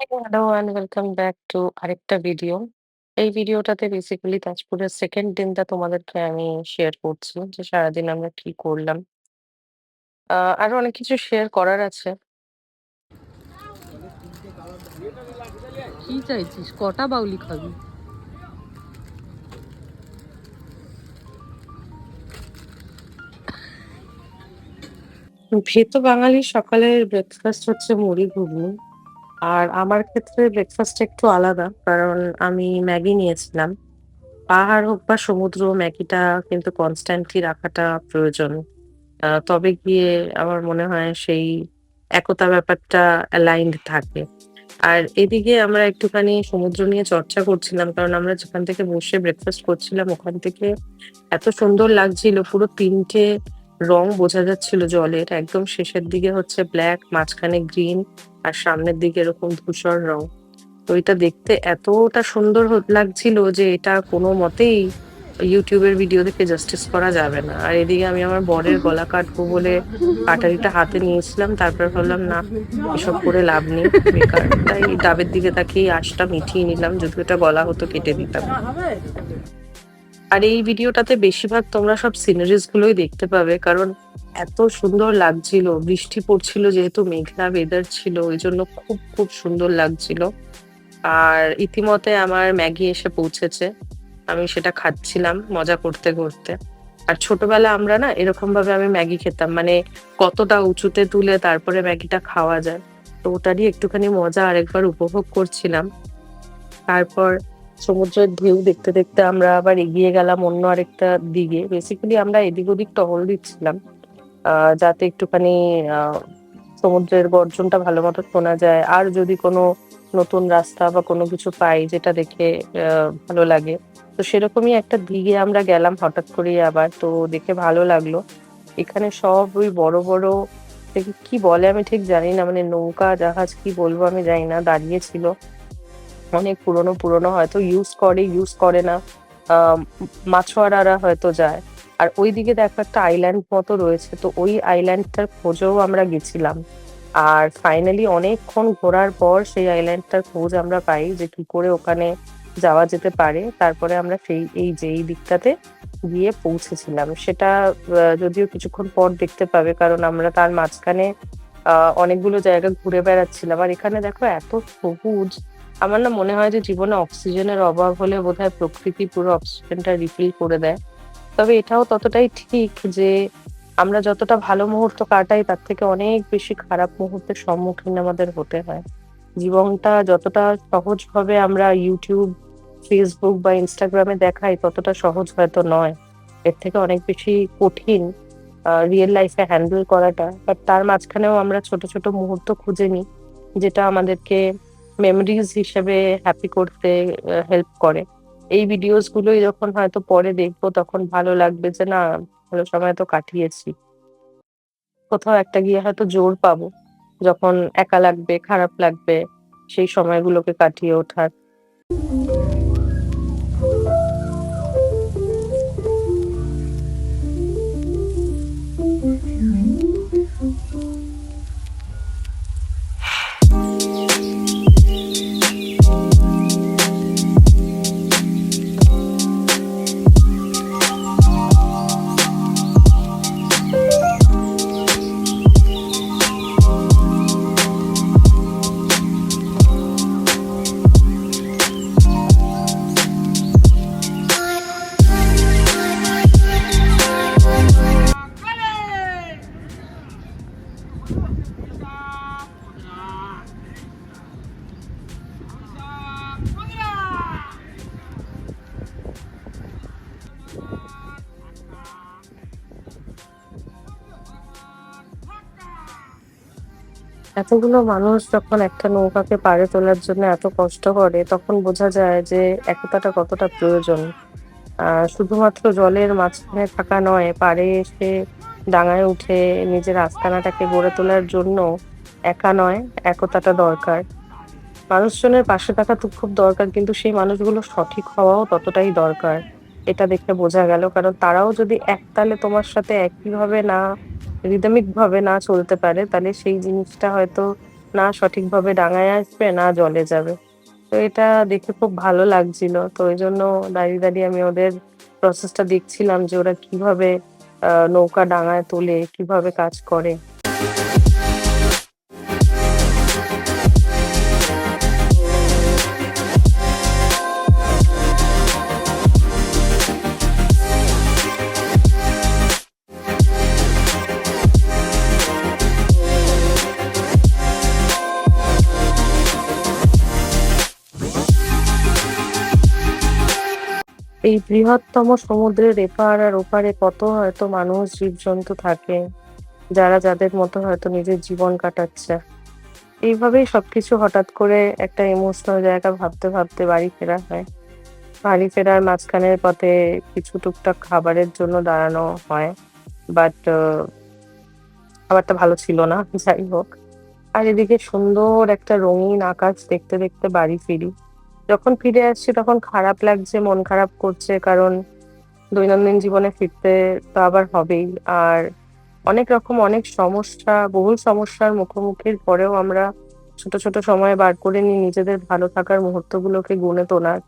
Hello and welcome back to আরেকটা video. এই ভিডিওটাতে বেসিক্যালি তাজপুরের সেকেন্ড দিনটা তোমাদেরকে আমি শেয়ার করছি যে সারাদিন আমরা কি করলাম। আরো অনেক কিছু শেয়ার করার আছে। কি চাইছিস? কটা বাউলি খাবি? ভেতো বাঙালির সকালের ব্রেকফাস্ট হচ্ছে মুড়ি ঘুগনি। আর আমার ক্ষেত্রে ব্রেকফাস্টটা একটু আলাদা, কারণ আমি ম্যাগি নিয়েছিলাম। পাহাড় হোক বা সমুদ্র, ম্যাগিটা কিন্তু কনস্ট্যান্টলি রাখাটা প্রয়োজন। তবে গিয়ে আমার মনে হয় সেই একতা ব্যাপারটা অ্যালাইনড থাকে। আর এদিকে আমরা একটুখানি সমুদ্র নিয়ে চর্চা করছিলাম। কারণ আমরা যেখান থেকে বসে ব্রেকফাস্ট করছিলাম ওখান থেকে এত সুন্দর লাগছিল। পুরো ৩ টে রং বোঝা যাচ্ছিল জলের। একদম শেষের দিকে হচ্ছে ব্লাক, মাঝখানে গ্রিন আর সামনের দিকে এরকম ধূসর রং। তো এটা দেখতে এতটা সুন্দর লাগছিল যে এটা কোনো মতেই YouTube এর ভিডিও দেখে জাস্টিস করা যাবে না। আর এদিকে আমি আমার বরের গলা কাটবো বলে কাটারিটা হাতে নিয়েছিলাম। তারপর ভাবলাম না, এসব করে লাভ নেই, বেকার। তাই ডাবের দিকে তাকিয়ে আঁশটা মিটিয়ে নিলাম। যদি ওটা গলা হতো কেটে দিতাম। আর এই ভিডিওটাতে বেশিরভাগ তোমরা সব সিনারিজ গুলোই দেখতে পাবে, কারণ এত সুন্দর লাগছিল। বৃষ্টি পড়ছিল, যেহেতু মেঘলা ওয়েদার ছিল ওই জন্য খুব খুব সুন্দর লাগছিল। আর ইতিমধ্যে আমার ম্যাগি এসে পৌঁছেছে। আমি সেটা খাচ্ছিলাম মজা করতে করতে। আর ছোটবেলায় আমরা না এরকম ভাবে আমি ম্যাগি খেতাম, মানে কতটা উঁচুতে তুলে তারপরে ম্যাগিটা খাওয়া যায়। তো ওটারই একটুখানি মজা আরেকবার উপভোগ করছিলাম। তারপর সমুদ্রের ঢেউ দেখতে দেখতে আমরা আবার এগিয়ে গেলাম অন্য আরেকটা দিকে। বেসিক্যালি আমরা এদিক ওদিক টহল দিচ্ছিলাম, যাতে একটুখানি সমুদ্রের গর্জনটা ভালো মতো শোনা যায়। আর যদি কোনো নতুন রাস্তা বা কোনো কিছু পাই যেটা দেখে ভালো লাগে। তো সেরকমই একটা দিকে আমরা গেলাম হঠাৎ করেই আবার। তো দেখে ভালো লাগলো। এখানে সব ওই বড়, বড় এটাকে কি বলে আমি ঠিক জানি না। মানে নৌকা, জাহাজ কি বলবো আমি জানি না, দাঁড়িয়ে ছিল। অনেক পুরোনো, পুরোনো হয়তো ইউজ করে, ইউজ করে না। মাছোয়ারারা হয়তো যায়। আর ওইদিকে দেখো একটা আইল্যান্ড মতো রয়েছে। তো ওই আইল্যান্ডটার খোঁজেও আমরা গেছিলাম। আর ফাইনালি অনেকক্ষণ ঘোরার পর সেই আইল্যান্ডটার খোঁজ আমরা পাই যে কি করে ওখানে যাওয়া যেতে পারে। তারপরে আমরা এই দিকটাতে গিয়ে পৌঁছেছিলাম। সেটা যদিও কিছুক্ষণ পর দেখতে পাবে, কারণ আমরা তার মাঝখানে অনেকগুলো জায়গা ঘুরে বেড়াচ্ছিলাম। আর এখানে দেখো এত সবুজ। আমার না মনে হয় যে জীবনে অক্সিজেনের অভাব হলে বোধহয় প্রকৃতি পুরো অক্সিজেনটা রিফিল করে দেয়। তবে এটাও ততটাই ঠিক যে আমরা যতটা ভালো মুহূর্ত কাটাই তার থেকে অনেক বেশি খারাপ মুহূর্তের সম্মুখীন আমাদের হতে হয়। জীবনটা যতটা সহজভাবে আমরা YouTube, Facebook বা Instagram এ দেখাই ততটা সহজ হয়তো নয়। এর থেকে অনেক বেশি কঠিন রিয়েল লাইফ এ হ্যান্ডেল করাটা। বাট তার মাঝখানেও আমরা ছোট, ছোট মুহূর্ত খুঁজে নিই যেটা আমাদেরকে মেমোরিজ হিসেবে হ্যাপি করতে হেল্প করে। এই ভিডিওস গুলোই যখন হয়তো পরে দেখবো তখন ভালো লাগবে যে না, ভালো সময় তো কাটিয়েছি। কোথাও একটা গিয়ে হয়তো জোর পাবো। যখন একা লাগবে, খারাপ লাগবে, সেই সময়গুলোকে কাটিয়ে ওঠার। এতগুলো মানুষ যখন একটা নৌকাকে পাড়ে তোলার জন্য এত কষ্ট করে তখন বোঝা যায় যে একতাটা কতটা প্রয়োজন। শুধুমাত্র জলের মাঝখানে থাকা নয়, পাড়ে এসে ডাঙায় উঠে নিজের আস্তানাটাকে গড়ে তোলার জন্য একা নয়, একতাটা দরকার। মানুষজনের পাশে থাকা তো খুব দরকার, কিন্তু সেই মানুষগুলো সঠিক হওয়াও ততটাই দরকার। এটা দেখে বোঝা গেল। কারণ তারাও যদি একতালে তোমার সাথে একইভাবে না, রিদমিক ভাবে না চলতে পারে, তাহলে সেই জিনিসটা হয়তো না সঠিকভাবে ডাঙায় আসবে, না জলে যাবে। তো এটা দেখে খুব ভালো লাগছিল। তো এজন্য দাঁড়িয়ে, দাঁড়িয়ে আমি ওদের প্রসেসটা দেখছিলাম যে ওরা কিভাবে নৌকা ডাঙায় তোলে, কিভাবে কাজ করে। এই বৃহত্তম সমুদ্রের এপার আর ওপারে কত হয়তো মানুষ, জীবজন্তু থাকে, যারা যাদের মতো হয়তো নিজের জীবন কাটাচ্ছে। এইভাবেই সবকিছু হঠাৎ করে একটা ইমোশনাল জায়গা ভাবতে, ভাবতে বাড়ি ফেরা হয়। বাড়ি ফেরার মাঝখানের পথে কিছু টুকটাক খাবারের জন্য দাঁড়ানো হয়। বাট খাবারটা ভালো ছিল না। যাই হোক। আর এদিকে সুন্দর একটা রঙিন আকাশ দেখতে, দেখতে বাড়ি ফিরি। যখন ফিরে আসছি তখন খারাপ লাগছে, মন খারাপ করছে। কারণ দৈনন্দিন জীবনে ফিরতে তো আবার হবেই। আর অনেক রকম অনেক সমস্যা, বহুল সমস্যার মুখোমুখির পরেও আমরা ছোট, ছোট সময় বার করে নিই নিজেদের ভালো থাকার মুহূর্তগুলোকে গুণে তোলার।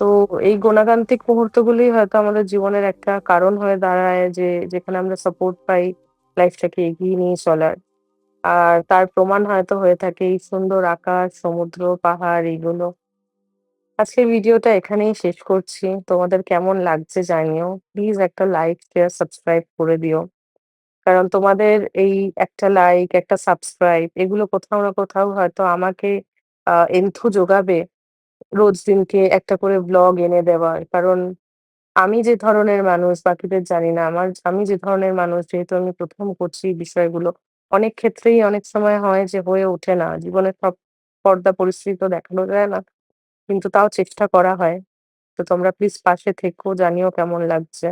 তো এই গুণাগান্তিক মুহূর্তগুলোই হয়তো আমাদের জীবনের একটা কারণ হয়ে দাঁড়ায় যে যেখানে আমরা সাপোর্ট পাই লাইফটাকে এগিয়ে নিয়ে চলার। আর তার প্রমাণ হয়তো হয়ে থাকে এই সুন্দর আকাশ, সমুদ্র, পাহাড় এগুলো। আজকের ভিডিওটা এখানেই শেষ করছি। তোমাদের কেমন লাগছে জানিও। প্লিজ একটা লাইক, শেয়ার, সাবস্ক্রাইব করে দিও। কারণ তোমাদের এই একটা লাইক, একটা সাবস্ক্রাইব এগুলো কোথাও না কোথাও হয়তো আমাকে এন্থু যোগাবে রোজ দিনকে একটা করে ভ্লগ এনে দেওয়ার। কারণ আমি যে ধরনের মানুষ বাকিদের জানি না। আমি যে ধরনের মানুষ যেহেতু আমি ১ম করছি এই বিষয়গুলো, অনেক ক্ষেত্রেই অনেক সময় হয় যে হয়ে ওঠে না। জীবনের সব পর্দা পরিস্থিতি তো দেখানো যায় না। কিন্তু তাও চেষ্টা করা হয়। তো তোমরা প্লিজ পাশে থেকো, জানিও কেমন লাগছে।